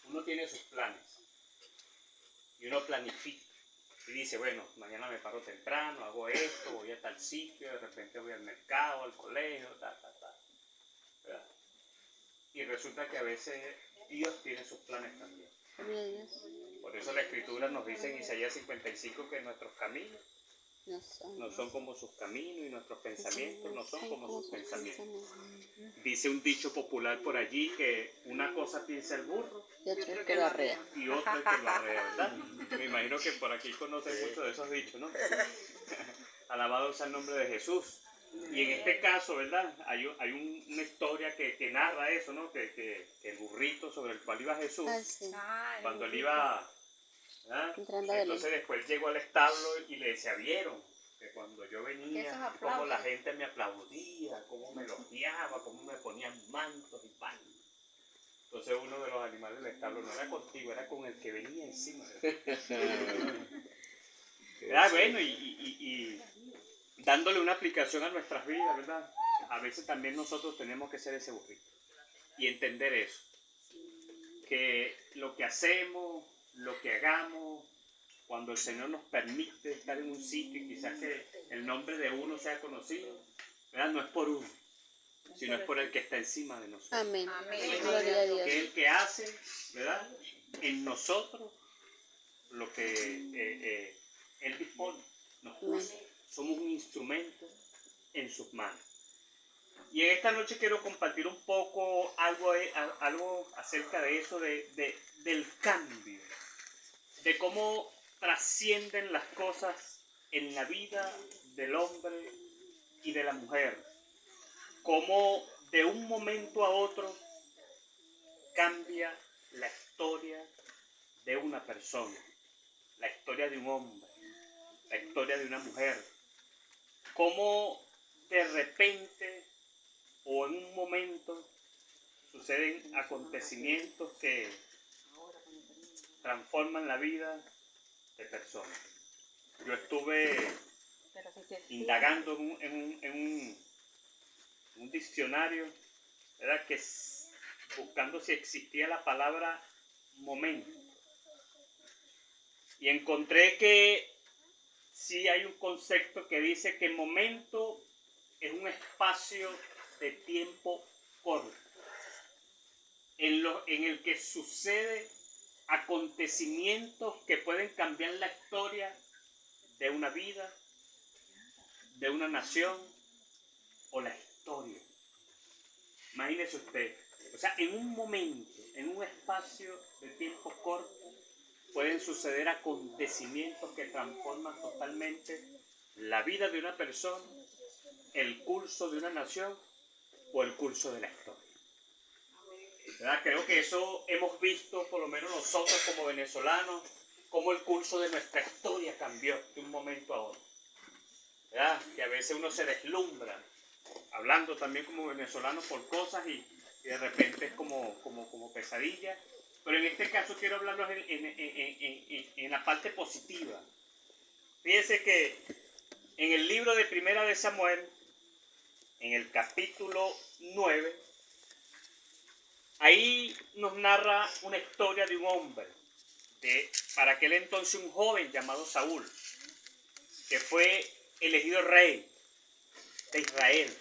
uno tiene sus planes y uno planifica y dice, bueno, mañana me paro temprano, hago esto, voy a tal sitio, de repente voy al mercado, al colegio, ¿verdad? Y resulta que a veces Dios tiene sus planes también. Por eso la Escritura nos dice en Isaías 55 que nuestros caminos no son como sus caminos y nuestros pensamientos no son como sus pensamientos. Dice un dicho popular por allí que una cosa piensa el burro y otro el que lo arrea. Y otro el que lo arrea, ¿verdad? Me imagino que por aquí conocen mucho de esos dichos, ¿no? Alabado sea el nombre de Jesús. Y en este caso, ¿verdad? Hay una historia que narra eso, ¿no? Que el burrito sobre el cual iba Jesús, cuando él iba, ¿verdad? Entonces después llegó al establo y le decía, ¿vieron? Que cuando yo venía, cómo la gente me aplaudía, cómo me elogiaba, cómo me ponían mantos y palos. Entonces uno de los animales del establo no era contigo, era con el que venía encima. Bueno, y dándole una aplicación a nuestras vidas, ¿verdad? A veces también nosotros tenemos que ser ese burrito y entender eso. Que lo que hacemos, lo que hagamos, cuando el Señor nos permite estar en un sitio y quizás que el nombre de uno sea conocido, ¿verdad? No es por uno, sino es por el que está encima de nosotros. Amén. Amén. Gloria a Dios. Que es el que hace, ¿verdad? En nosotros lo que Él dispone, nos puso. Somos un instrumento en sus manos. Y en esta noche quiero compartir un poco algo acerca de eso, del cambio, de cómo trascienden las cosas en la vida del hombre y de la mujer. Cómo de un momento a otro cambia la historia de una persona, la historia de un hombre, la historia de una mujer. Cómo de repente o en un momento suceden acontecimientos que transforman la vida de personas. Yo estuve indagando en un diccionario, ¿verdad? Buscando si existía la palabra momento. Y encontré que sí hay un concepto que dice que momento es un espacio de tiempo corto en el que sucede acontecimientos que pueden cambiar la historia de una vida, de una nación o la historia. Imagínese usted, o sea, en un momento, en un espacio de tiempo corto, pueden suceder acontecimientos que transforman totalmente la vida de una persona, el curso de una nación o el curso de la historia. ¿Verdad? Creo que eso hemos visto, por lo menos nosotros como venezolanos, cómo el curso de nuestra historia cambió de un momento a otro. ¿Verdad? Que a veces uno se deslumbra, hablando también como venezolano por cosas y de repente es como pesadilla. Pero en este caso quiero hablarlos en la parte positiva. Fíjense que en el libro de Primera de Samuel, en el capítulo 9, ahí nos narra una historia de un hombre, para aquel entonces un joven llamado Saúl, que fue elegido rey de Israel.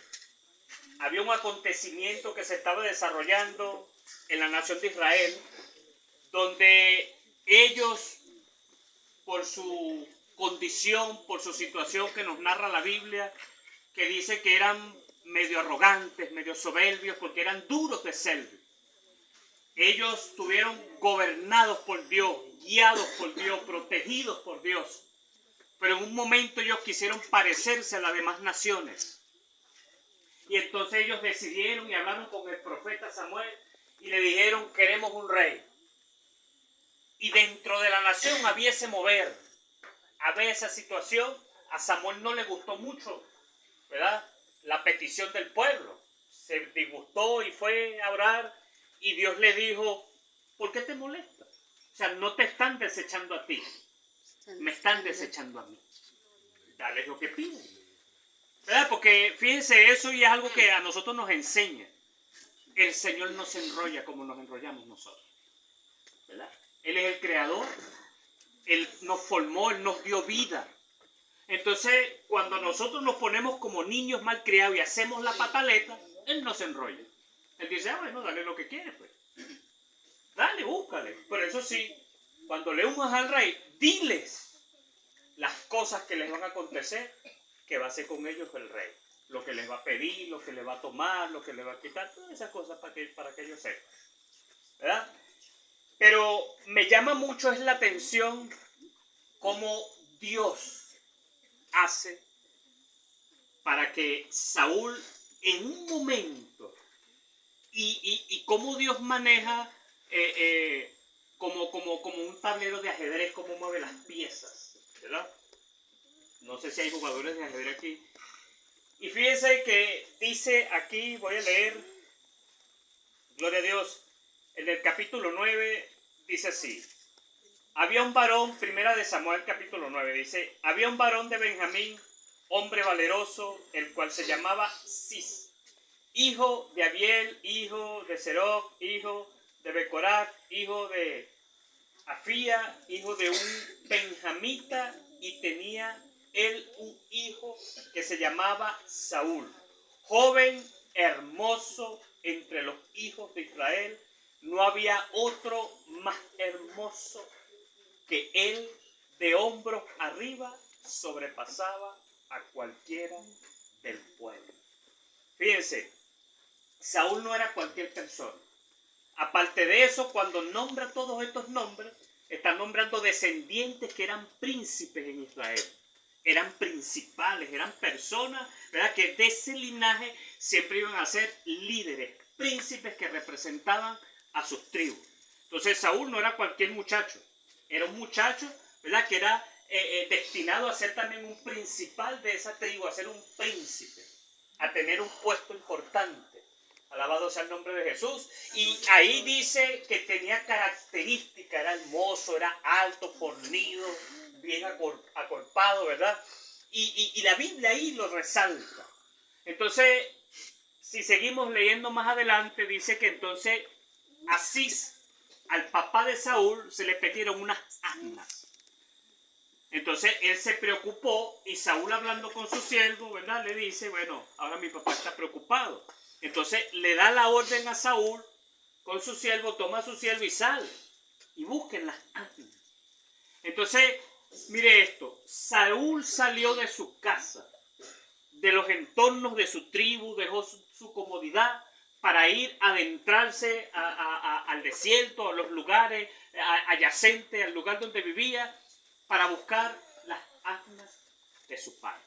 Había un acontecimiento que se estaba desarrollando en la nación de Israel, donde ellos, por su condición, por su situación que nos narra la Biblia, que dice que eran medio arrogantes, medio soberbios, porque eran duros de cerviz. Ellos estuvieron gobernados por Dios, guiados por Dios, protegidos por Dios. Pero en un momento ellos quisieron parecerse a las demás naciones. Y entonces ellos decidieron y hablaron con el profeta Samuel y le dijeron, queremos un rey. Y dentro de la nación había ese mover, había esa situación. A Samuel no le gustó mucho, ¿verdad? La petición del pueblo. Se disgustó y fue a orar y Dios le dijo, ¿por qué te molesta? O sea, no te están desechando a ti, me están desechando a mí. Dale lo que piden. ¿Verdad? Porque fíjense, eso y es algo que a nosotros nos enseña. El Señor no se enrolla como nos enrollamos nosotros. ¿verdad? Él es el creador, Él nos formó, Él nos dio vida. Entonces, cuando nosotros nos ponemos como niños mal criados y hacemos la pataleta, Él no se enrolla. Él dice, bueno, dale lo que quieres, pues. Dale, búscale. Pero eso sí, cuando le unjas al rey, diles las cosas que les van a acontecer, que va a hacer con ellos el rey. Lo que les va a pedir, lo que les va a tomar, lo que les va a quitar, todas esas cosas para que ellos sepan. ¿Verdad? Pero me llama mucho es la atención cómo Dios hace para que Saúl en un momento y cómo Dios maneja como un tablero de ajedrez, cómo mueve las piezas, ¿verdad? No sé si hay jugadores de ajedrez aquí. Y fíjense que dice aquí, voy a leer, gloria a Dios, en el capítulo 9 dice así. Había un varón, primera de Samuel capítulo 9, dice, había un varón de Benjamín, hombre valeroso, el cual se llamaba Cis, hijo de Abiel, hijo de Seroc, hijo de Becorat, hijo de Afía, hijo de un benjamita, y tenía él un hijo que se llamaba Saúl, joven, hermoso entre los hijos de Israel. No había otro más hermoso que él, de hombros arriba sobrepasaba a cualquiera del pueblo. Fíjense, Saúl no era cualquier persona. Aparte de eso, cuando nombra todos estos nombres, está nombrando descendientes que eran príncipes en Israel. Eran principales, eran personas, ¿verdad?, que de ese linaje siempre iban a ser líderes, príncipes que representaban a sus tribus. Entonces Saúl no era cualquier muchacho, era un muchacho, ¿verdad?, que era destinado a ser también un principal de esa tribu, a ser un príncipe, a tener un puesto importante. Alabado sea el nombre de Jesús. Y ahí dice que tenía características, era hermoso, era alto, fornido, bien acorpado, ¿verdad? Y la Biblia ahí lo resalta. Entonces, si seguimos leyendo más adelante, dice que entonces a Cis, al papá de Saúl, se le pidieron unas asnas. Entonces él se preocupó y Saúl, hablando con su siervo, ¿verdad?, le dice, bueno, ahora mi papá está preocupado. Entonces le da la orden a Saúl con su siervo, toma a su siervo y sale y busquen las asnas. Entonces, mire esto, Saúl salió de su casa, de los entornos de su tribu, dejó su comodidad para ir a adentrarse al desierto, a los lugares adyacentes al lugar donde vivía, para buscar las asnas de su padre.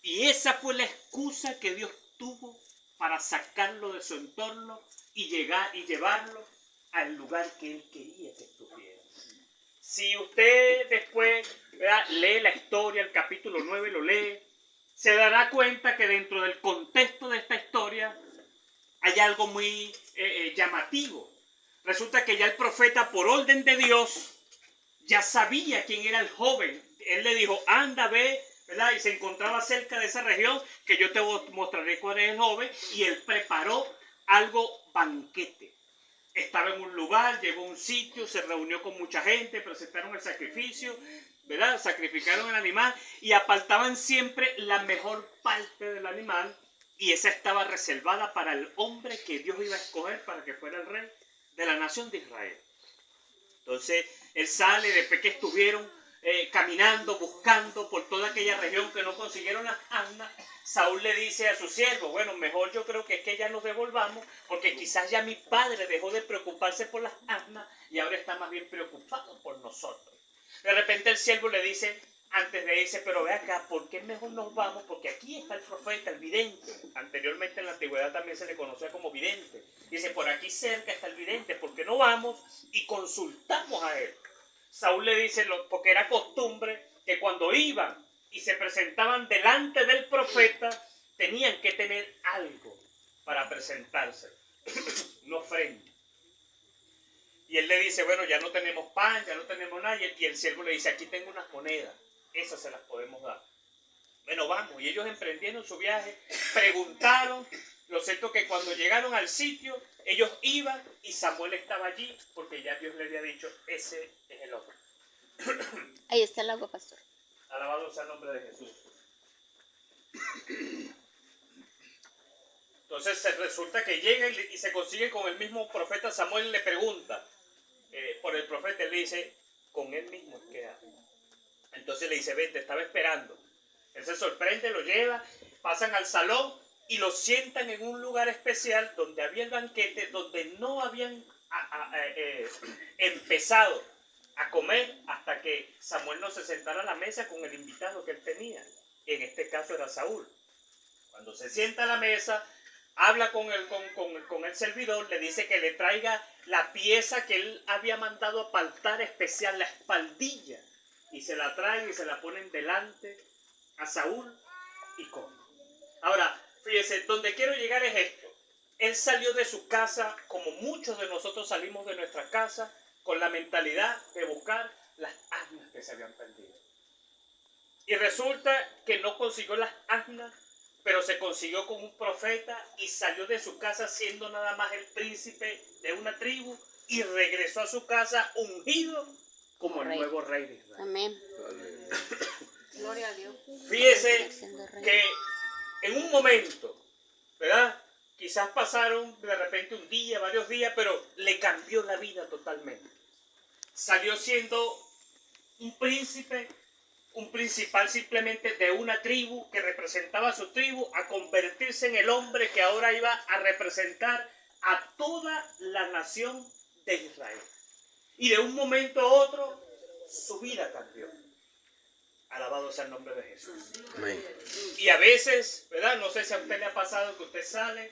Y esa fue la excusa que Dios tuvo para sacarlo de su entorno y llevarlo al lugar que él quería que estuviera. Si usted después, ¿verdad?, lee la historia, el capítulo 9 lo lee, se dará cuenta que dentro del contexto de esta historia hay algo muy llamativo. Resulta que ya el profeta, por orden de Dios, ya sabía quién era el joven. Él le dijo, anda, ve, ¿verdad?, y se encontraba cerca de esa región, que yo te mostraré cuál es el joven, y él preparó algo banquete. Estaba en un lugar, llegó a un sitio, se reunió con mucha gente, presentaron el sacrificio, ¿verdad?, sacrificaron el animal y apartaban siempre la mejor parte del animal, y esa estaba reservada para el hombre que Dios iba a escoger para que fuera el rey de la nación de Israel. Entonces él sale, después que estuvieron caminando, buscando por toda aquella región que no consiguieron las asnas, Saúl le dice a su siervo, bueno, mejor yo creo que es que ya nos devolvamos, porque quizás ya mi padre dejó de preocuparse por las asnas y ahora está más bien preocupado por nosotros. De repente el siervo le dice, antes de irse, pero ve acá, ¿por qué mejor nos vamos? Porque aquí está el profeta, el vidente. Anteriormente en la antigüedad también se le conocía como vidente. Dice, por aquí cerca está el vidente, ¿por qué no vamos y consultamos a él? Saúl le dice, porque era costumbre que cuando iban y se presentaban delante del profeta, tenían que tener algo para presentarse, una ofrenda. Y él le dice, bueno, ya no tenemos pan, ya no tenemos nada. Y el siervo le dice, aquí tengo unas monedas, esas se las podemos dar. Bueno, vamos. Y ellos emprendieron su viaje, preguntaron, Lo cierto es que cuando llegaron al sitio, ellos iban y Samuel estaba allí porque ya Dios le había dicho, ese es el hombre. Ahí está el agua, pastor. Alabado sea el nombre de Jesús. Entonces resulta que llega y se consigue con el mismo profeta Samuel y le pregunta por el profeta. Él le dice, con él mismo es que habla. Entonces le dice, ven, te estaba esperando. Él se sorprende, lo lleva, pasan al salón y lo sientan en un lugar especial donde había el banquete, donde no habían empezado a comer hasta que Samuel no se sentara a la mesa con el invitado que él tenía. En este caso era Saúl. Cuando se sienta a la mesa, habla con el servidor, le dice que le traiga la pieza que él había mandado apartar especial, la espaldilla, y se la trae y se la ponen delante a Saúl y come. Ahora, fíjese, donde quiero llegar es esto. Él salió de su casa, como muchos de nosotros salimos de nuestra casa, con la mentalidad de buscar las asnas que se habían perdido. Y resulta que no consiguió las asnas, pero se consiguió con un profeta y salió de su casa siendo nada más el príncipe de una tribu y regresó a su casa ungido como el nuevo rey de Israel. Amén. Gloria a Dios. Fíjese que en un momento, ¿verdad? Quizás pasaron de repente un día, varios días, pero le cambió la vida totalmente. Salió siendo un príncipe, un principal simplemente de una tribu que representaba a su tribu, a convertirse en el hombre que ahora iba a representar a toda la nación de Israel. Y de un momento a otro, su vida cambió. Alabado sea el nombre de Jesús. Amén. Y a veces, ¿verdad? No sé si a usted le ha pasado que usted sale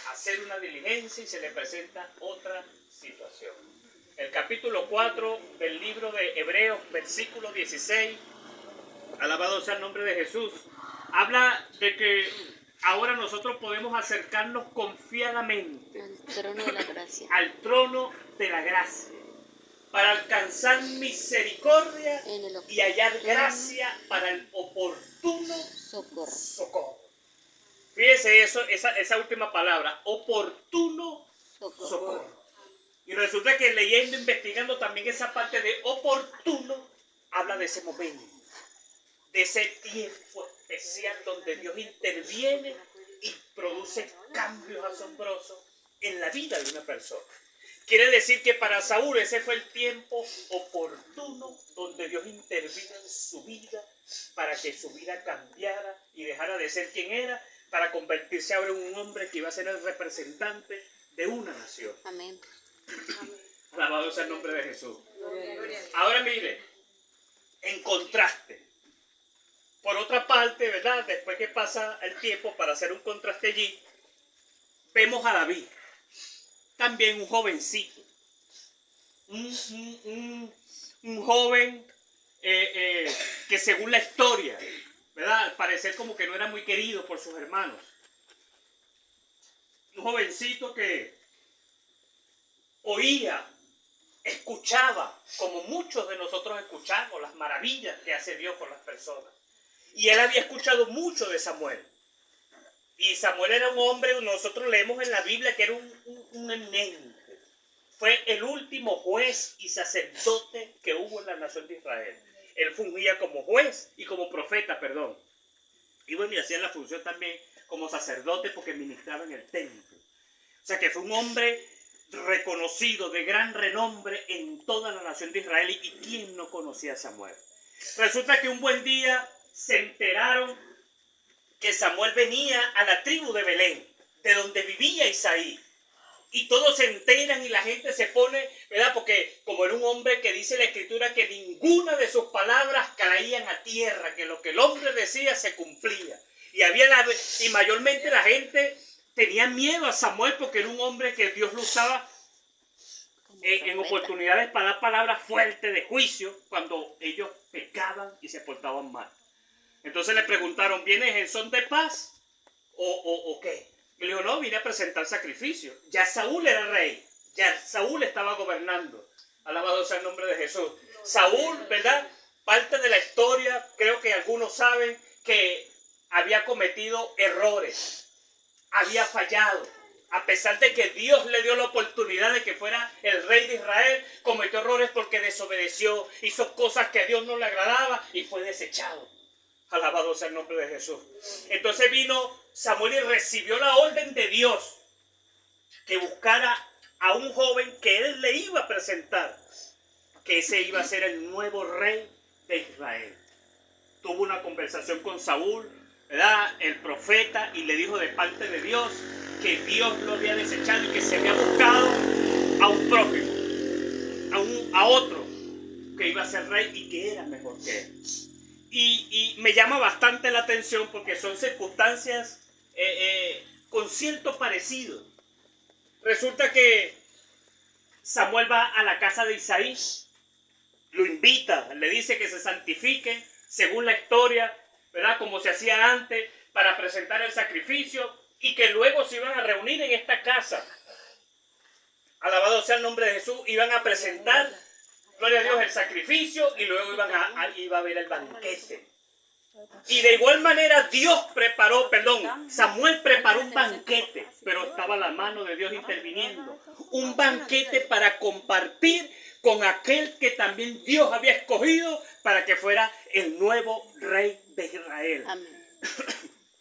a hacer una diligencia y se le presenta otra situación. El capítulo 4 del libro de Hebreos, versículo 16, alabado sea el nombre de Jesús, habla de que ahora nosotros podemos acercarnos confiadamente Al trono de la gracia. al trono de la gracia para alcanzar misericordia y hallar gracia para el oportuno socorro. Fíjese esa última palabra, oportuno socorro. Y resulta que leyendo, investigando también esa parte de oportuno, habla de ese momento, de ese tiempo especial donde Dios interviene y produce cambios asombrosos en la vida de una persona. Quiere decir que para Saúl ese fue el tiempo oportuno donde Dios intervino en su vida para que su vida cambiara y dejara de ser quien era, para convertirse ahora en un hombre que iba a ser el representante de una nación. Amén. Alabado sea el nombre de Jesús. Ahora mire, en contraste, por otra parte, ¿verdad? Después que pasa el tiempo, para hacer un contraste allí, vemos a David, también un jovencito, un joven que según la historia, ¿verdad? Al parecer como que no era muy querido por sus hermanos. Un jovencito que oía, escuchaba, como muchos de nosotros escuchamos, las maravillas que hace Dios con las personas. Y él había escuchado mucho de Samuel. Y Samuel era un hombre, nosotros leemos en la Biblia que era un eminente. Fue el último juez y sacerdote que hubo en la nación de Israel. Él fungía como juez y como profeta, perdón. Y bueno, y hacía la función también como sacerdote porque ministraba en el templo. O sea que fue un hombre reconocido, de gran renombre en toda la nación de Israel. ¿Y quién no conocía a Samuel? Resulta que un buen día se enteraron que Samuel venía a la tribu de Belén, de donde vivía Isaí. Y todos se enteran y la gente se pone, ¿verdad? Porque como era un hombre que dice la Escritura que ninguna de sus palabras caían a tierra, que lo que el hombre decía se cumplía. Y mayormente la gente tenía miedo a Samuel porque era un hombre que Dios lo usaba en oportunidades para dar palabras fuertes de juicio cuando ellos pecaban y se portaban mal. Entonces le preguntaron, ¿vienes en son de paz o qué? Y le dijo, no, vine a presentar sacrificio. Ya Saúl era rey, ya Saúl estaba gobernando. Alabado sea el nombre de Jesús. Saúl, ¿verdad? Parte de la historia, creo que algunos saben que había cometido errores. había fallado. A pesar de que Dios le dio la oportunidad de que fuera el rey de Israel, cometió errores porque desobedeció, hizo cosas que a Dios no le agradaba y fue desechado. Alabado sea el nombre de Jesús. Entonces vino Samuel y recibió la orden de Dios que buscara a un joven que él le iba a presentar, que ese iba a ser el nuevo rey de Israel. Tuvo una conversación con Saúl, ¿verdad? El profeta, y le dijo de parte de Dios que Dios lo había desechado y que se había buscado a un prójimo, a otro que iba a ser rey y que era mejor que él. Y me llama bastante la atención porque son circunstancias con cierto parecido. Resulta que Samuel va a la casa de Isaí, lo invita, le dice que se santifique según la historia, ¿verdad? Como se hacía antes, para presentar el sacrificio y que luego se iban a reunir en esta casa. Alabado sea el nombre de Jesús, iban a presentar, gloria a Dios, el sacrificio y luego iba a haber el banquete. Y de igual manera Samuel preparó un banquete, pero estaba la mano de Dios interviniendo. Un banquete para compartir con aquel que también Dios había escogido para que fuera el nuevo rey de Israel. Amén.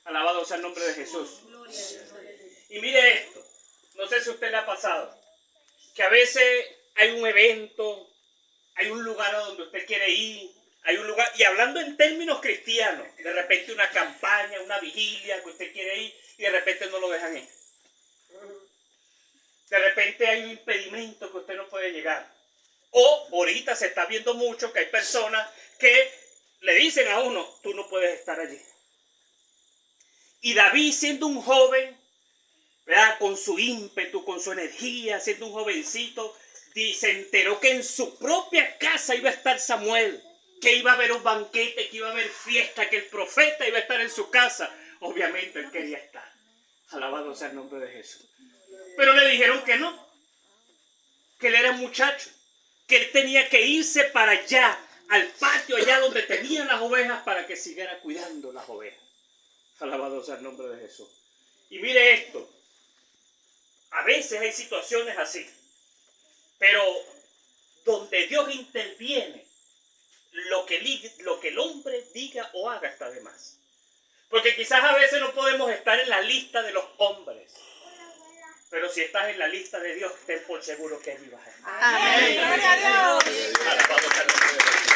Alabado sea el nombre de Jesús. Y mire esto, no sé si a usted le ha pasado, que a veces hay un evento, hay un lugar a donde usted quiere ir, hay un lugar, y hablando en términos cristianos, de repente una campaña, una vigilia que usted quiere ir y de repente no lo dejan ir. De repente hay un impedimento que usted no puede llegar. O ahorita se está viendo mucho que hay personas que le dicen a uno, tú no puedes estar allí. Y David, siendo un joven, ¿verdad? Con su ímpetu, con su energía, siendo un jovencito, se enteró que en su propia casa iba a estar Samuel, que iba a haber un banquete, que iba a haber fiesta, que el profeta iba a estar en su casa. Obviamente él quería estar. Alabado sea el nombre de Jesús. Pero le dijeron que no, que él era un muchacho, que él tenía que irse para allá, al patio allá donde tenían las ovejas, para que siguiera cuidando las ovejas. Alabado sea el nombre de Jesús. Y mire esto, a veces hay situaciones así, pero donde Dios interviene, lo que el hombre diga o haga está de más. Porque quizás a veces no podemos estar en la lista de los hombres, pero si estás en la lista de Dios, ten por seguro que allí vas a estar. Amén. Gloria a Dios. Alabado sea el nombre de Jesús.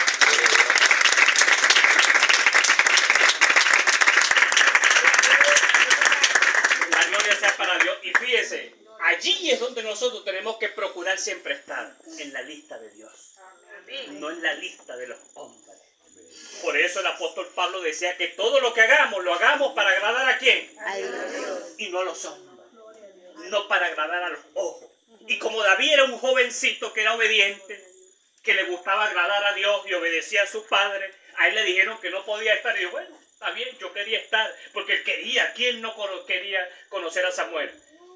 La gloria sea para Dios. Y fíjese, allí es donde nosotros tenemos que procurar siempre estar, en la lista de Dios, no en la lista de los hombres. Por eso el apóstol Pablo decía que todo lo que hagamos, lo hagamos para agradar ¿a quién? A Dios. Y no a los hombres, no para agradar a los ojos. Y como David era un jovencito que era obediente, que le gustaba agradar a Dios y obedecía a su padre, a él le dijeron que no podía estar. Y dijo, bueno, está bien, yo quería estar, porque él quería. ¿Quién no quería conocer a Samuel?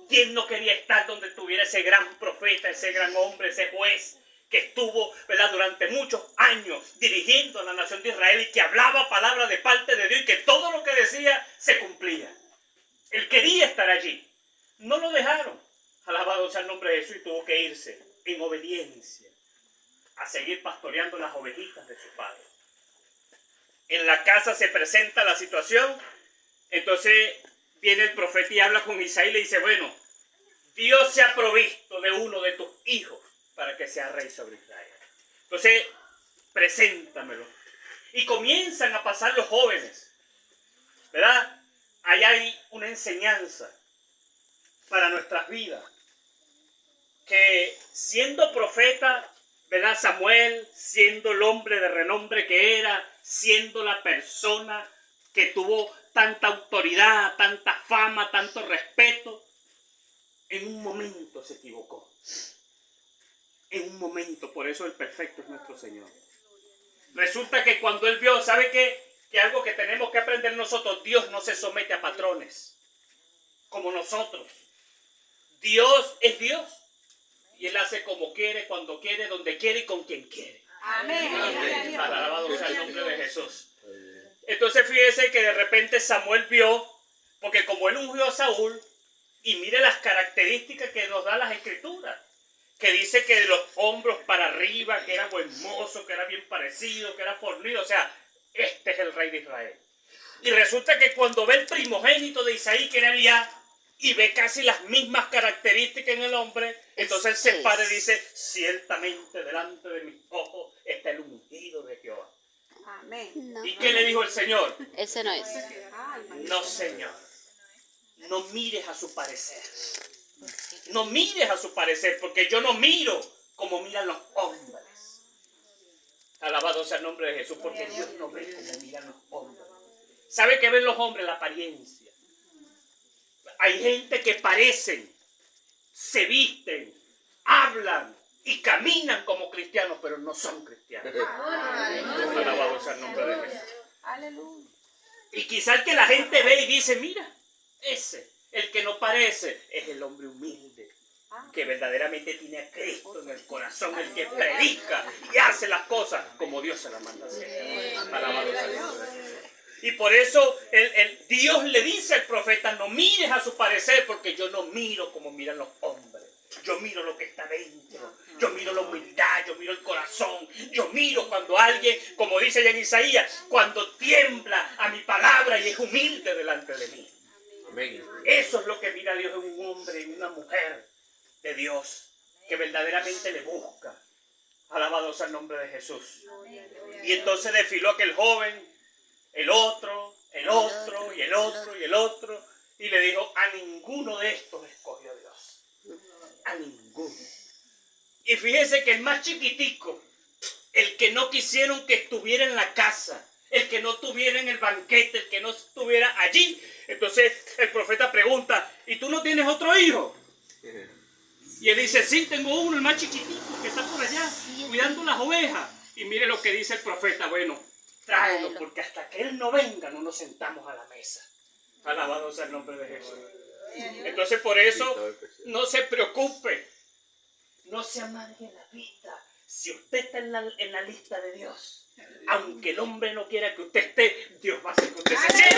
¿Quién no quería estar donde estuviera ese gran profeta, ese gran hombre, ese juez que estuvo, ¿verdad?, durante muchos años dirigiendo a la nación de Israel y que hablaba palabras de parte de Dios y que todo lo que decía se cumplía? Él quería estar allí. No lo dejaron. Alabado sea el nombre de Jesús, y tuvo que irse en obediencia a seguir pastoreando las ovejitas de su padre. En la casa se presenta la situación. Entonces viene el profeta y habla con Isaí y le dice, bueno, Dios se ha provisto de uno de tus hijos para que sea rey sobre Israel. Entonces, preséntamelo. Y comienzan a pasar los jóvenes, ¿verdad? Ahí hay una enseñanza para nuestras vidas. Que siendo profeta, ¿verdad? Samuel, siendo el hombre de renombre que era, siendo la persona que tuvo tanta autoridad, tanta fama, tanto respeto, en un momento se equivocó. En un momento, por eso el perfecto es nuestro Señor. Resulta que cuando él vio, ¿sabe qué? Que algo que tenemos que aprender nosotros, Dios no se somete a patrones como nosotros. Dios es Dios y Él hace como quiere, cuando quiere, donde quiere y con quien quiere. Amén. Amén. Alabado sea el nombre de Jesús. Entonces fíjese que de repente Samuel vio, porque como él ungió a Saúl, Y mire las características que nos da las escrituras. Que dice que de los hombros para arriba, que era buen mozo, que era bien parecido, que era fornido. O sea, este es el rey de Israel. Y resulta que cuando ve el primogénito de Isaí, que era Elías, y ve casi las mismas características en el hombre, entonces él se para y dice, ciertamente delante de mis ojos está el ungido de Jehová. Amén. No, ¿Y qué le dijo el Señor? ese no es. No, Señor. No mires a su parecer. No mires a su parecer, porque yo no miro como miran los hombres. Alabado sea el nombre de Jesús, porque Dios no ve como miran los hombres. ¿Sabe qué ven los hombres? La apariencia. Hay gente que parecen, se visten, hablan y caminan como cristianos, pero no son cristianos. Alabado sea el nombre de Jesús. Aleluya. Y quizás que la gente ve y dice, mira, ese, el que no parece, es el hombre humilde, que verdaderamente tiene a Cristo en el corazón, el que predica y hace las cosas como Dios se las manda hacer. Alabado sea el nombre de Jesús. Y por eso Dios le dice al profeta, no mires a su parecer, porque yo no miro como miran los hombres. Yo miro lo que está dentro. Yo miro la humildad, yo miro el corazón. Yo miro cuando alguien, como dice allá en Isaías, cuando tiembla a mi palabra y es humilde delante de mí. Amén. Eso es lo que mira Dios en un hombre, en una mujer de Dios, que verdaderamente le busca. Alabado sea el nombre de Jesús. Y entonces desfiló aquel joven, el otro, y el otro, y el otro, y le dijo, a ninguno de estos escogió Dios. A ninguno. Y fíjese que el más chiquitico, el que no quisieron que estuviera en la casa, el que no estuviera en el banquete, el que no estuviera allí. Entonces el profeta pregunta, ¿y tú no tienes otro hijo? Y él dice, sí, tengo uno, el más chiquitico, que está por allá, cuidando las ovejas. Y mire lo que dice el profeta, bueno, tráelo, porque hasta que él no venga no nos sentamos a la mesa. Alabado sea el nombre de Jesús. Entonces por eso no se preocupe, no se amargue la vida. Si usted está en la lista de Dios, aunque el hombre no quiera que usted esté, Dios va a hacer que usted se siente.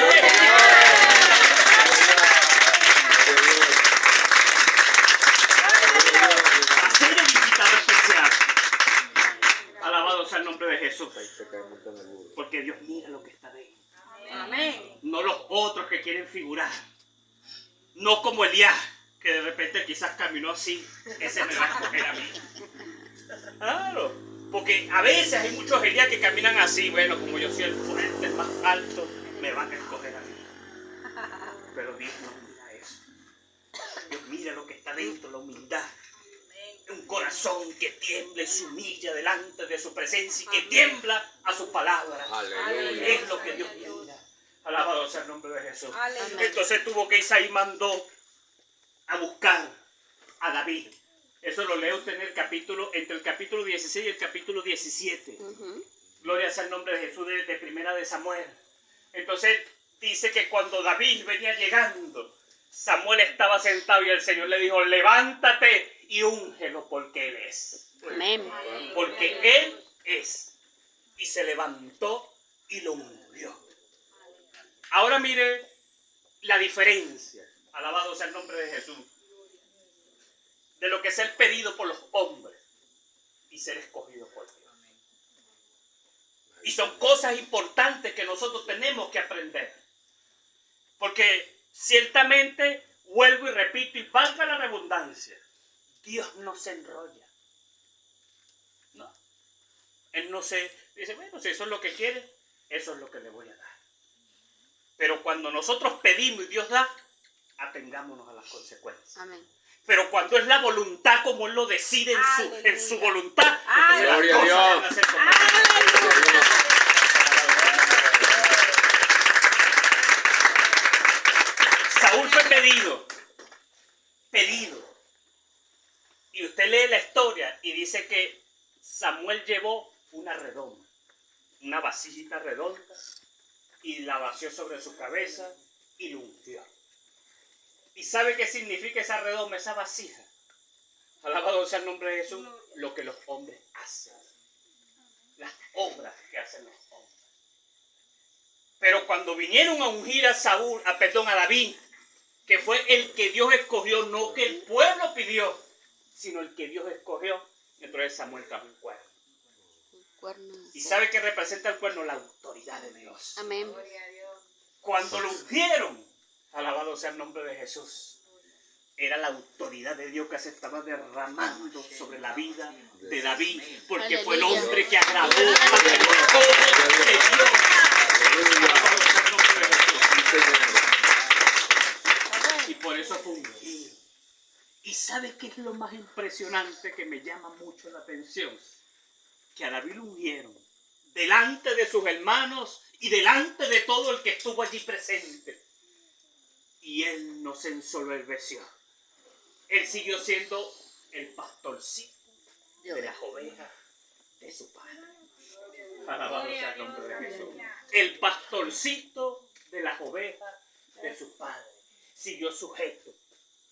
Va a ser el invitado especial. Alabado sea el nombre de Jesús. Porque Dios mira lo que está dentro. Amén. No los otros que quieren figurar. No como Elías, que de repente quizás caminó así. Ese me va a escoger a mí. Claro. Porque a veces hay muchos Elías que caminan así. Bueno, como yo soy el fuerte, el más alto, me van a escoger a mí. Pero Dios no mira eso. Dios mira lo que está dentro, la humildad. Un corazón que tiembla y se humilla delante de su presencia y que tiembla a su palabra. Aleluya. Es lo que Dios mira. Alabado sea el nombre de Jesús. Aleluya. Entonces tuvo que Isaí mandó a buscar a David. Eso lo lee usted en el capítulo, entre el capítulo 16 y el capítulo 17. Gloria sea el nombre de Jesús de Primera de Samuel. Entonces dice que cuando David venía llegando, Samuel estaba sentado y el Señor le dijo, levántate y úngelo porque Él es. Amén. Porque Él es. Y se levantó y lo ungió. Ahora mire la diferencia. Alabado sea el nombre de Jesús. De lo que es ser pedido por los hombres y ser escogido por Dios. Y son cosas importantes que nosotros tenemos que aprender. Porque ciertamente, vuelvo y repito, y valga la redundancia, Dios no se enrolla. No. Él no se dice, bueno, si eso es lo que quiere, eso es lo que le voy a dar. Pero cuando nosotros pedimos y Dios da, atengámonos a las consecuencias. Amén. Pero cuando es la voluntad como Él lo decide en su voluntad, entonces las Gloria a cosas Dios. van a ser como Él. Saúl fue pedido. Y usted lee la historia y dice que Samuel llevó una redoma, una vasijita redonda, y la vació sobre su cabeza y lo ungió. ¿Y sabe qué significa esa redoma, esa vasija? Alabado sea el nombre de Jesús, lo que los hombres hacen. Las obras que hacen los hombres. Pero cuando vinieron a ungir a David, que fue el que Dios escogió, no que el pueblo pidió, sino el que Dios escogió. Entonces Samuel trajo un cuerno. ¿Y sabe qué representa el cuerno? La autoridad de Dios. Amén. Cuando lo ungieron, alabado sea el nombre de Jesús, era la autoridad de Dios que se estaba derramando sobre la vida de David, porque fue el hombre que agradó a los ojos de Dios. Alabado sea el nombre de Jesús. Y por eso fue ungido. ¿Y sabe qué es lo más impresionante que me llama mucho la atención? Que a David lo ungieron delante de sus hermanos y delante de todo el que estuvo allí presente. Y él no se ensoberbeció. Él siguió siendo el pastorcito de las ovejas de su padre. Alabado sea el nombre de Jesús. El pastorcito de las ovejas de su padre. Siguió sujeto,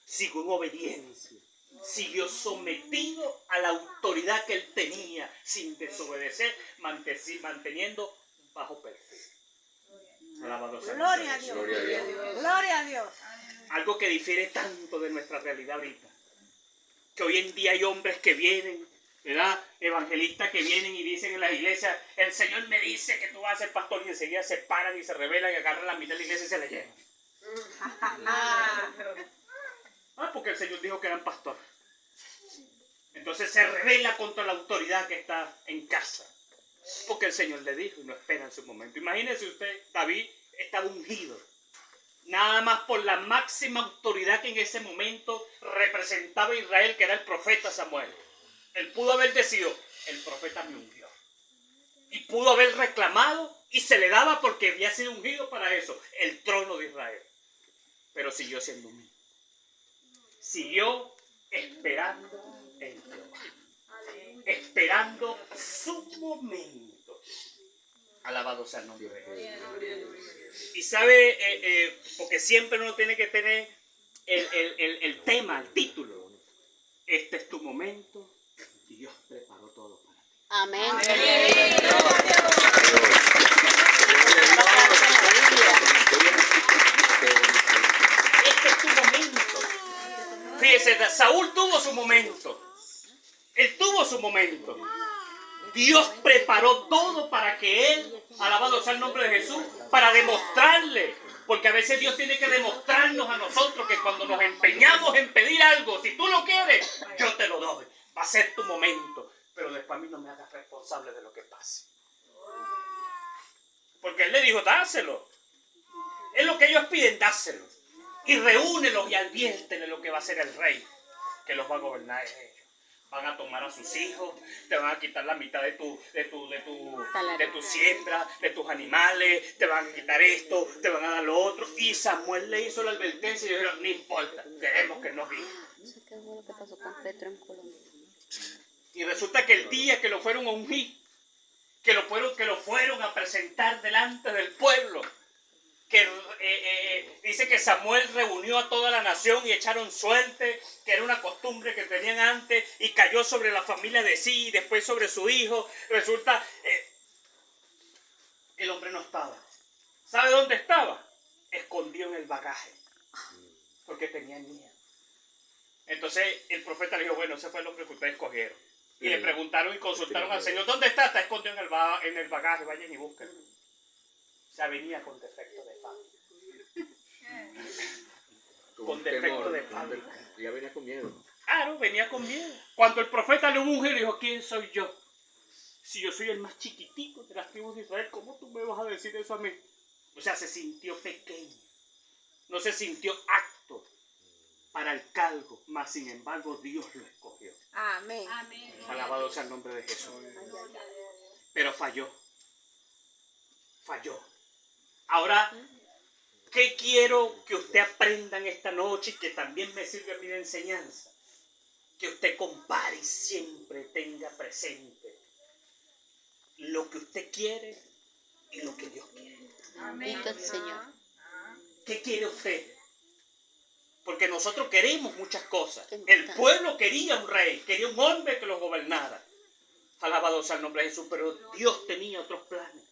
siguió en obediencia, siguió sometido a la autoridad que él tenía, sin desobedecer, manteniendo un bajo perfil. Alabado sea el nombre de Jesús. Gloria a Dios. Gloria a Dios. Algo que difiere tanto de nuestra realidad ahorita. Que hoy en día hay hombres que vienen, ¿verdad? Evangelistas que vienen y dicen en las iglesias, el Señor me dice que tú vas a ser pastor, y enseguida se paran y se rebelan y agarran la mitad de la iglesia y se la llevan. Porque el Señor dijo que eran pastor. Entonces se rebela contra la autoridad que está en casa. Porque el Señor le dijo y no espera en su momento. Imagínese usted, David estaba ungido. Nada más por la máxima autoridad que en ese momento representaba a Israel, que era el profeta Samuel. Él pudo haber decidido, el profeta me ungió. Y pudo haber reclamado y se le daba porque había sido ungido para eso, el trono de Israel. Pero siguió siendo humilde. Siguió esperando en Jehová. Esperando su momento. Alabado sea el nombre de Jesús. Y sabe, porque siempre uno tiene que tener el tema, el título. Este es tu momento. Dios preparó todo para ti. Amén. Este es tu momento. Fíjese, Saúl tuvo su momento. Él tuvo su momento. Dios preparó todo para que él, alabado sea el nombre de Jesús, para demostrarle. Porque a veces Dios tiene que demostrarnos a nosotros que cuando nos empeñamos en pedir algo, si tú lo quieres, yo te lo doy. Va a ser tu momento. Pero después a mí no me hagas responsable de lo que pase. Porque él le dijo, dáselo. Es lo que ellos piden, dáselo. Y reúnelos y adviértenle lo que va a hacer el rey, que los va a gobernar ellos. Van a tomar a sus hijos, te van a quitar la mitad de tu siembra, de tus animales, te van a quitar esto, te van a dar lo otro. Y Samuel le hizo la advertencia y dijeron, no importa, queremos que nos diga. Eso qué fue lo que pasó con Petro en Colombia. Y resulta que el día que lo fueron a ungir, que lo fueron a presentar delante del pueblo, que dice que Samuel reunió a toda la nación y echaron suerte, que era una costumbre que tenían antes, y cayó sobre la familia de sí y después sobre su hijo. Resulta, el hombre no estaba. ¿Sabe dónde estaba? Escondido en el bagaje, porque tenía miedo. Entonces el profeta le dijo, bueno, ese fue el hombre que ustedes escogieron. Y le preguntaron y consultaron al Señor, ¿dónde está? Está escondido en el bagaje, vayan y búsquenlo. O sea, venía con defecto de fábrica. Con defecto de fábrica. Ya venía con miedo. Claro, venía con miedo. Cuando el profeta le unge, le dijo, ¿quién soy yo? Si yo soy el más chiquitico de las tribus de Israel, ¿cómo tú me vas a decir eso a mí? O sea, se sintió pequeño. No se sintió apto para el cargo, mas sin embargo Dios lo escogió. Amén. Alabado sea el nombre de Jesús. Pero falló. Ahora, ¿qué quiero que usted aprenda en esta noche y que también me sirve a mí de enseñanza? Que usted compare y siempre tenga presente lo que usted quiere y lo que Dios quiere. Bendito el Señor. ¿Qué quiere usted? Porque nosotros queremos muchas cosas. El pueblo quería un rey, quería un hombre que los gobernara. Alabado sea el nombre de Jesús, pero Dios tenía otros planes.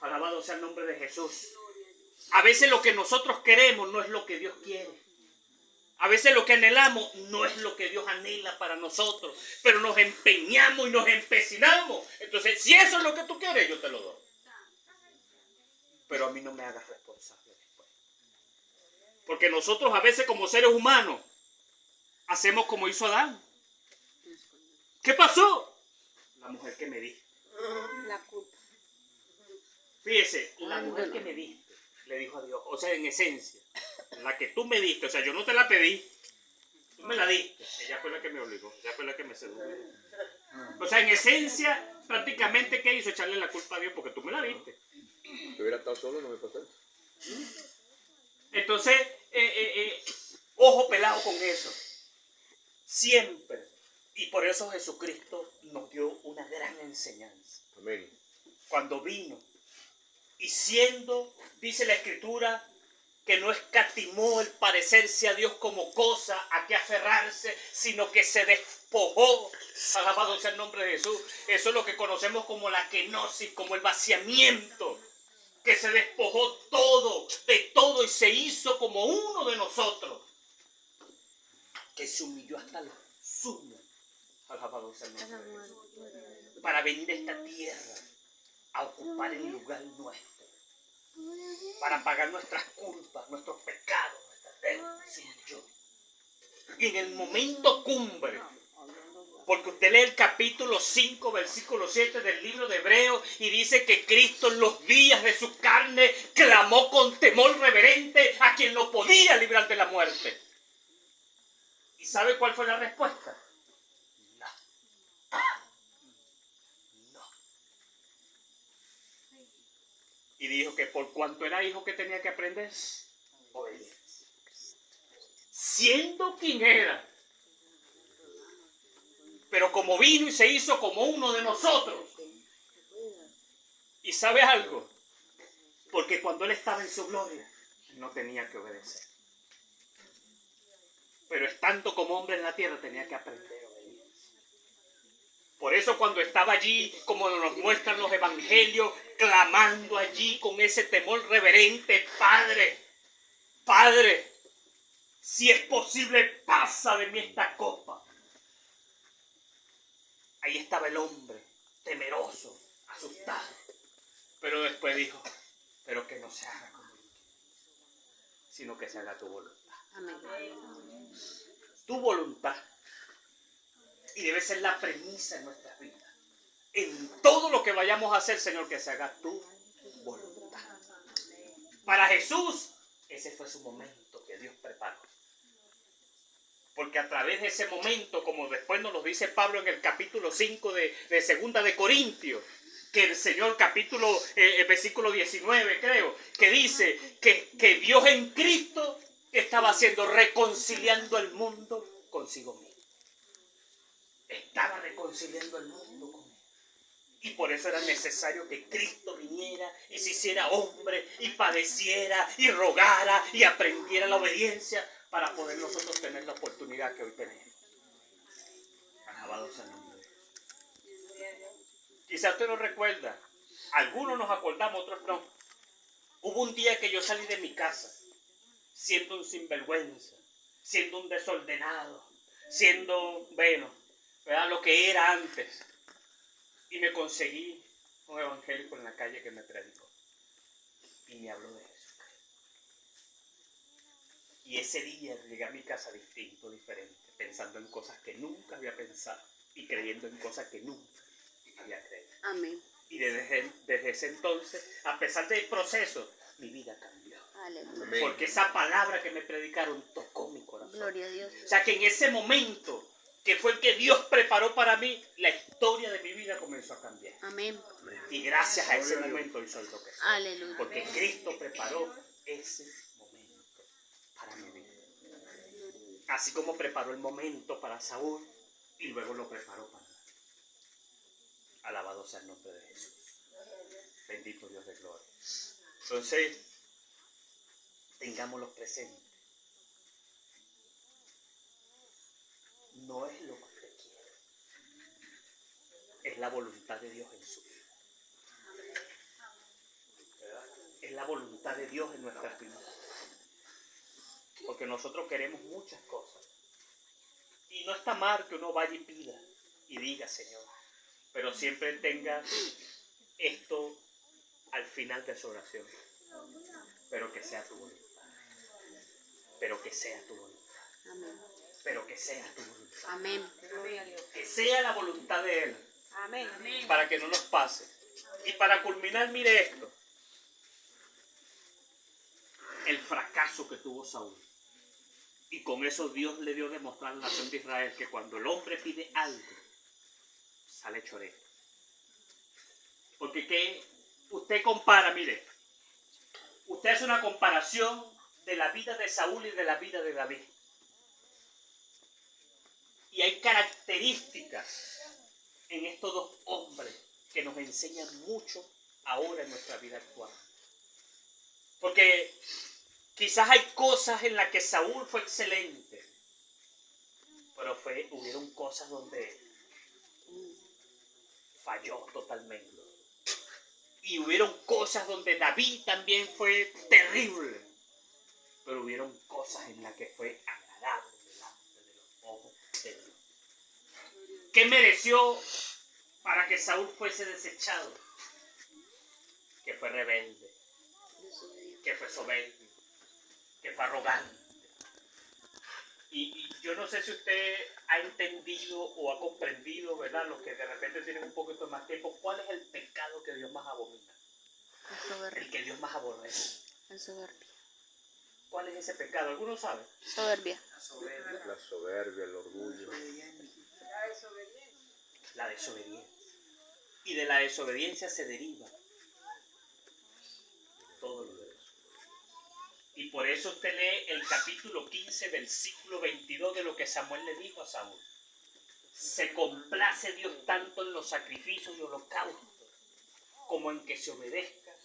Alabado sea el nombre de Jesús. A veces lo que nosotros queremos no es lo que Dios quiere. A veces lo que anhelamos no es lo que Dios anhela para nosotros. Pero nos empeñamos y nos empecinamos. Entonces, si eso es lo que tú quieres, yo te lo doy. Pero a mí no me hagas responsable después. Porque nosotros a veces como seres humanos hacemos como hizo Adán. ¿Qué pasó? La mujer que me diste. La culpa. Fíjese, la mujer que me diste, le dijo a Dios, o sea, en esencia, la que tú me diste, o sea, yo no te la pedí, tú me la diste, ella fue la que me obligó, ella fue la que me sedujo. O sea, en esencia, prácticamente, ¿qué hizo? Echarle la culpa a Dios porque tú me la diste. Si hubiera estado solo, no me pasó eso. Entonces, ojo pelado con eso. Siempre. Y por eso Jesucristo nos dio una gran enseñanza. Amén. Cuando vino y siendo, dice la Escritura, que no escatimó el parecerse a Dios como cosa a que aferrarse, sino que se despojó. Alabado sea el nombre de Jesús. Eso es lo que conocemos como la kenosis, como el vaciamiento. Que se despojó de todo y se hizo como uno de nosotros. Que se humilló hasta lo sumo. Alabado sea el nombre de Jesús. Para venir a esta tierra a ocupar el lugar nuestro. Para pagar nuestras culpas, nuestros pecados, nuestras deudas. Sí, yo. Y en el momento cumbre, porque usted lee el capítulo 5, versículo 7 del libro de Hebreos y dice que Cristo en los días de su carne clamó con temor reverente a quien lo podía librar de la muerte. ¿Y sabe cuál fue la respuesta? No. No. Y dijo que por cuanto era hijo que tenía que aprender, obediencia. Siendo quien era. Pero como vino y se hizo como uno de nosotros. ¿Y sabe algo? Porque cuando él estaba en su gloria, no tenía que obedecer. Pero estando como hombre en la tierra, tenía que aprender obediencia. Por eso cuando estaba allí, como nos muestran los evangelios, clamando allí con ese temor reverente, Padre, si es posible, pasa de mí esta copa. Ahí estaba el hombre, temeroso, asustado. Pero después dijo, pero que no se haga como yo, sino que se haga tu voluntad. Amén. Tu voluntad. Y debe ser la premisa en nuestras vidas. En todo lo que vayamos a hacer, Señor, que se haga tu voluntad. Para Jesús, ese fue su momento que Dios preparó. Porque a través de ese momento, como después nos lo dice Pablo en el capítulo 5 de Segunda de Corintios, que el Señor, versículo 19 creo, que dice que Dios en Cristo estaba haciendo, reconciliando el mundo consigo mismo. Estaba reconciliando el mundo con él. Y por eso era necesario que Cristo viniera y se hiciera hombre y padeciera y rogara y aprendiera la obediencia para poder nosotros tener la oportunidad que hoy tenemos. Alabado sea el nombre de Dios. Quizás usted no recuerda, algunos nos acordamos, otros no. Hubo un día que yo salí de mi casa siendo un sinvergüenza, siendo un desordenado, siendo, ¿verdad? Lo que era antes. Y me conseguí un evangélico en la calle que me predicó. Y me habló de Jesucristo. Y ese día llegué a mi casa distinto, diferente, pensando en cosas que nunca había pensado y creyendo en cosas que nunca había creído. Amén. Y desde ese entonces, a pesar del proceso, mi vida cambió. Aleluya. Amén. Porque esa palabra que me predicaron tocó mi corazón. Gloria a Dios. O sea que en ese momento, que fue el que Dios preparó para mí, la historia de mi vida comenzó a cambiar. Amén. Y gracias a ese momento hoy soy lo que soy. Aleluya. Porque Cristo preparó ese momento para mi vida. Así como preparó el momento para Saúl y luego lo preparó para mí. Alabado sea el nombre de Jesús. Bendito Dios de gloria. Entonces, tengámoslo presente. No es lo que usted quiere. Es la voluntad de Dios en su vida. ¿Verdad? Es la voluntad de Dios en nuestras vidas. Porque nosotros queremos muchas cosas. Y no está mal que uno vaya y pida y diga, Señor, pero siempre tenga esto al final de su oración. Pero que sea tu voluntad. Pero que sea tu voluntad. Amén. Pero que sea tu voluntad. Amén. Que sea la voluntad de Él. Amén. Para que no nos pase. Y para culminar, mire esto. El fracaso que tuvo Saúl. Y con eso Dios le dio a demostrar a la nación de Israel que cuando el hombre pide algo, sale choreo. Porque que usted compara, mire, usted hace una comparación de la vida de Saúl y de la vida de David. Y hay características en estos dos hombres que nos enseñan mucho ahora en nuestra vida actual. Porque quizás hay cosas en las que Saúl fue excelente, pero hubieron cosas donde falló totalmente. Y hubieron cosas donde David también fue terrible, pero hubieron cosas en las que fue agradable delante de los ojos de Dios. ¿Qué mereció para que Saúl fuese desechado? Que fue rebelde, que fue soberbio, que fue arrogante. Y yo no sé si usted ha entendido o ha comprendido, ¿verdad? Los que de repente tienen un poquito más tiempo, ¿cuál es el pecado que Dios más abomina? La soberbia. El que Dios más aborrece. La soberbia. ¿Cuál es ese pecado? ¿Alguno sabe? Soberbia. La soberbia, el orgullo. La desobediencia. Y de la desobediencia se deriva todo lo demás. Y por eso usted lee el capítulo 15, versículo 22 de lo que Samuel le dijo a Saúl. Se complace Dios tanto en los sacrificios y holocaustos como en que se obedezca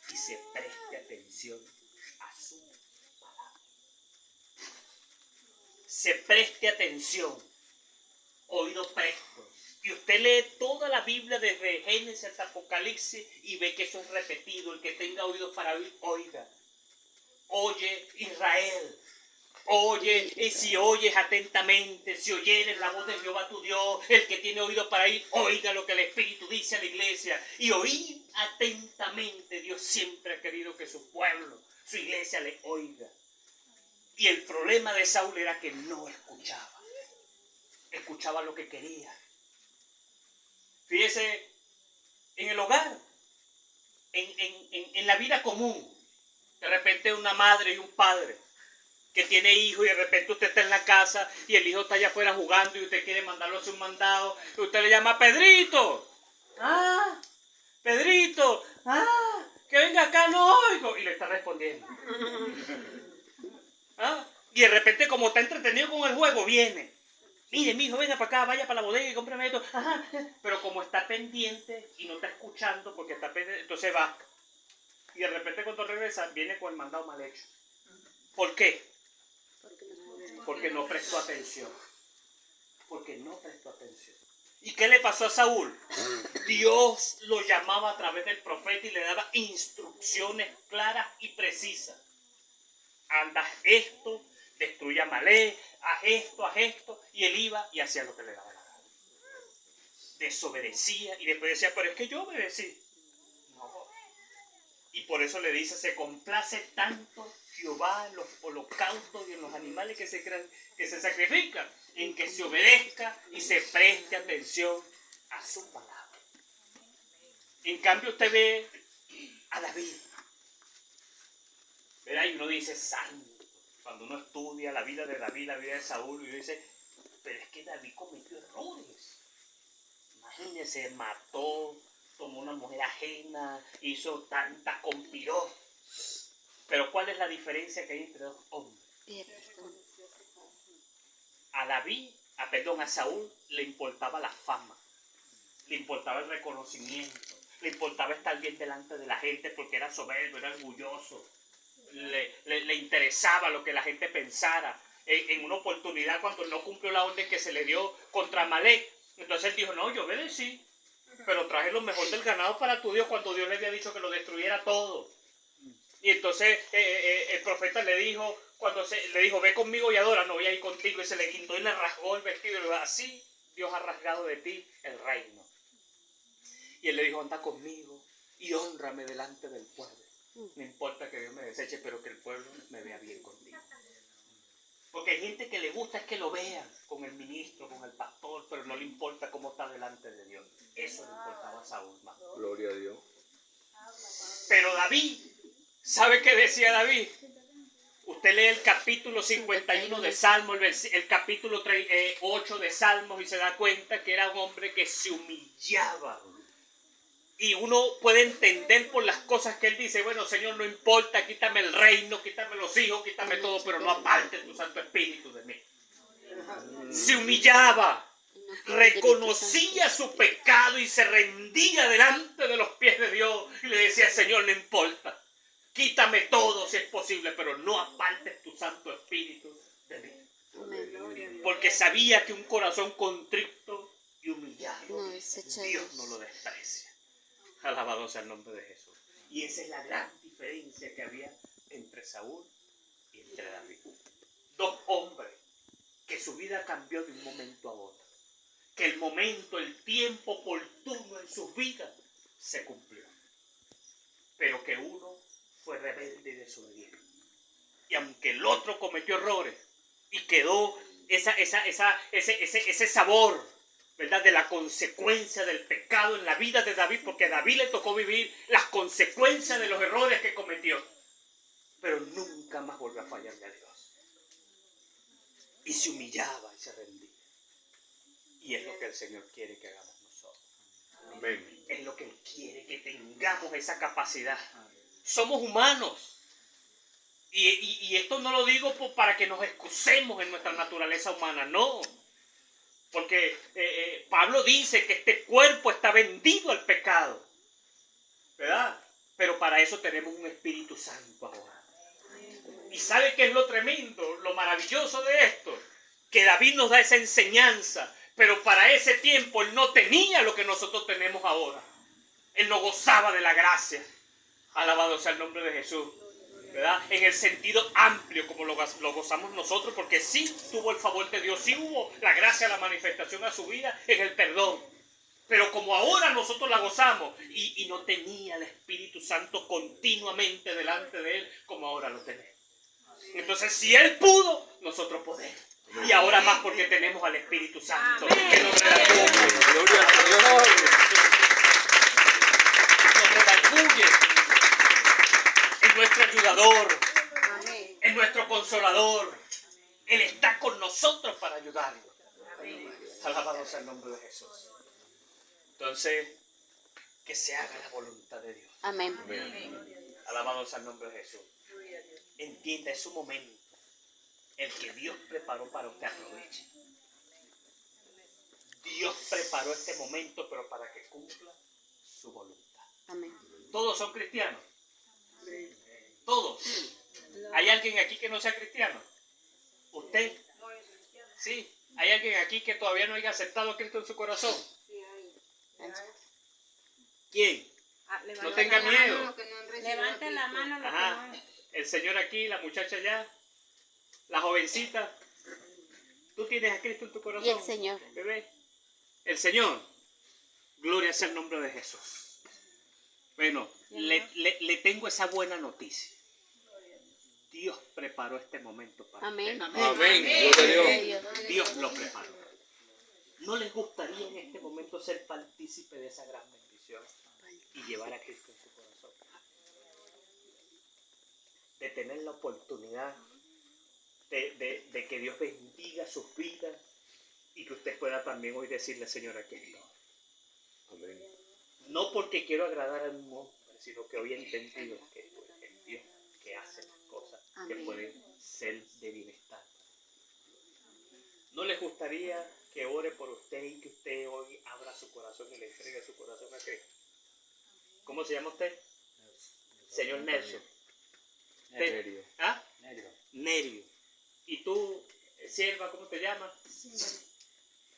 y se preste atención a su palabra. Se preste atención, oído presto. Y usted lee toda la Biblia desde Génesis hasta Apocalipsis y ve que eso es repetido. El que tenga oídos para oír, oiga. Oye, Israel, oye, y si oyes atentamente, si oyeres la voz de Jehová tu Dios, el que tiene oído para oír, oiga lo que el Espíritu dice a la iglesia. Y oír atentamente, Dios siempre ha querido que su pueblo, su iglesia le oiga. Y el problema de Saúl era que no escuchaba. Escuchaba lo que quería. Fíjese, en el hogar, en la vida común, de repente una madre y un padre que tiene hijos y de repente usted está en la casa y el hijo está allá afuera jugando y usted quiere mandarlo a hacer un mandado y usted le llama Pedrito. ¡Ah! Pedrito. ¡Ah! Que venga acá, no oigo. Y le está respondiendo. ¿Ah? Y de repente como está entretenido con el juego, viene. Mire, mi hijo, venga para acá, vaya para la bodega y cómprame esto. Ajá. Pero como está pendiente y no está escuchando porque está pendiente, entonces va. Y de repente cuando regresa, viene con el mandado mal hecho. ¿Por qué? Porque no prestó atención. Porque no prestó atención. ¿Y qué le pasó a Saúl? Dios lo llamaba a través del profeta y le daba instrucciones claras y precisas. Anda esto, destruye a Amalek, haz esto, y él iba y hacía lo que le daba la gana. Desobedecía y después decía, pero es que yo obedecí. No. Y por eso le dice, se complace tanto Jehová en los holocaustos y en los animales que se sacrifican, en que se obedezca y se preste atención a su palabra. En cambio usted ve a David, ¿verdad? Y uno dice, santo. Cuando uno estudia la vida de David, la vida de Saúl, y uno dice, pero es que David cometió errores. Imagínese, mató, tomó una mujer ajena, hizo tanta, conspiró. Pero ¿cuál es la diferencia que hay entre dos hombres? A Saúl le importaba la fama, le importaba el reconocimiento, le importaba estar bien delante de la gente porque era soberbio, era orgulloso, le interesaba lo que la gente pensara. En una oportunidad cuando no cumplió la orden que se le dio contra Amalek, entonces él dijo, no, yo obedecí, pero traje lo mejor del ganado para tu Dios cuando Dios le había dicho que lo destruyera todo. Y entonces el profeta le dijo, le dijo, ve conmigo y adora, no voy a ir contigo. Y se le quitó y le rasgó el vestido. Y le dijo, así Dios ha rasgado de ti el reino. Y él le dijo, anda conmigo y hónrame delante del pueblo. No importa que Dios me deseche, pero que el pueblo me vea bien contigo. Porque hay gente que le gusta es que lo vean con el ministro, con el pastor, pero no le importa cómo está delante de Dios. Eso le importaba a Saúl más. Gloria a Dios. Pero David, ¿sabe qué decía David? Usted lee el capítulo 51 de Salmos, el capítulo 8 de Salmos y se da cuenta que era un hombre que se humillaba. Y uno puede entender por las cosas que él dice, bueno, Señor, no importa, quítame el reino, quítame los hijos, quítame todo, pero no aparte tu Santo Espíritu de mí. Se humillaba, reconocía su pecado y se rendía delante de los pies de Dios y le decía, Señor, no importa, quítame todo si es posible, pero no apartes tu Santo Espíritu de mí. Porque sabía que un corazón contrito y humillado, Dios no lo desprecia. Alabado sea el nombre de Jesús. Y esa es la gran diferencia que había entre Saúl y entre David. Dos hombres que su vida cambió de un momento a otro. Que el momento, el tiempo oportuno en sus vidas se cumplió. Pero que uno fue rebelde y desobediente. Y aunque el otro cometió errores y quedó ese sabor, ¿verdad?, de la consecuencia del pecado en la vida de David, porque a David le tocó vivir las consecuencias de los errores que cometió, pero nunca más volvió a fallarle a Dios. Y se humillaba y se rendía. Y es lo que el Señor quiere que hagamos nosotros. Amén. Es lo que Él quiere, que tengamos esa capacidad. Somos humanos. Y esto no lo digo para que nos excusemos en nuestra naturaleza humana, no. Porque Pablo dice que este cuerpo está vendido al pecado, ¿verdad? Pero para eso tenemos un Espíritu Santo ahora. ¿Y sabe qué es lo tremendo, lo maravilloso de esto? Que David nos da esa enseñanza, pero para ese tiempo él no tenía lo que nosotros tenemos ahora. Él no gozaba de la gracia. Alabado sea el nombre de Jesús, ¿verdad? En el sentido amplio como lo gozamos nosotros, porque sí tuvo el favor de Dios, sí hubo la gracia, la manifestación a su vida en el perdón. Pero como ahora nosotros la gozamos y no tenía el Espíritu Santo continuamente delante de él como ahora lo tenemos. Entonces si él pudo, nosotros podemos. Y ahora más porque tenemos al Espíritu Santo. Que nos redarguye. Es nuestro ayudador. Es nuestro consolador. Él está con nosotros para ayudarnos. Alabado sea el nombre de Jesús. Entonces, que se haga la voluntad de Dios. Amén. Alabado sea el nombre de Jesús. Entienda, es su momento. El que Dios preparó para usted, aproveche. Dios preparó este momento, pero para que cumpla su voluntad. Amén. ¿Todos son cristianos? ¿Todos? ¿Hay alguien aquí que no sea cristiano? ¿Usted? Sí. ¿Hay alguien aquí que todavía no haya aceptado a Cristo en su corazón? ¿Quién? No tenga miedo. Levanten la mano los que Ajá. no. El señor aquí, la muchacha allá, la jovencita. ¿Tú tienes a Cristo en tu corazón? Y el Señor. Bebé. El Señor. Gloria sea el nombre de Jesús. Bueno, le tengo esa buena noticia. Dios preparó este momento para Amén. usted. Amén. Gloria a Dios. Dios lo preparó. ¿No les gustaría en este momento ser partícipe de esa gran bendición y llevar a Cristo en su corazón? De tener la oportunidad de que Dios bendiga sus vidas y que usted pueda también hoy decirle, Señor, aquí estoy. Amén. No porque quiero agradar a un hombre, sino que hoy he entendido que es Dios que hace las cosas que Amén. pueden ser de bienestar. ¿No les gustaría que ore por usted y que usted hoy abra su corazón y le entregue su corazón a Cristo? ¿Cómo se llama usted? Señor Nelson. Nerio. ¿Ah? Nerio. ¿Y tú, sierva, cómo te llamas?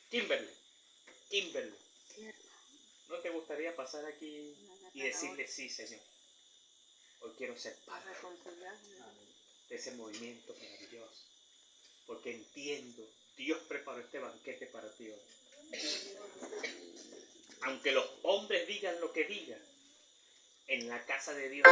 Kimberly. Kimberly. ¿No te gustaría pasar aquí y decirle sí, Señor? Hoy quiero ser parte de ese movimiento maravilloso. Porque entiendo, Dios preparó este banquete para ti hoy. Aunque los hombres digan lo que digan, en la casa de Dios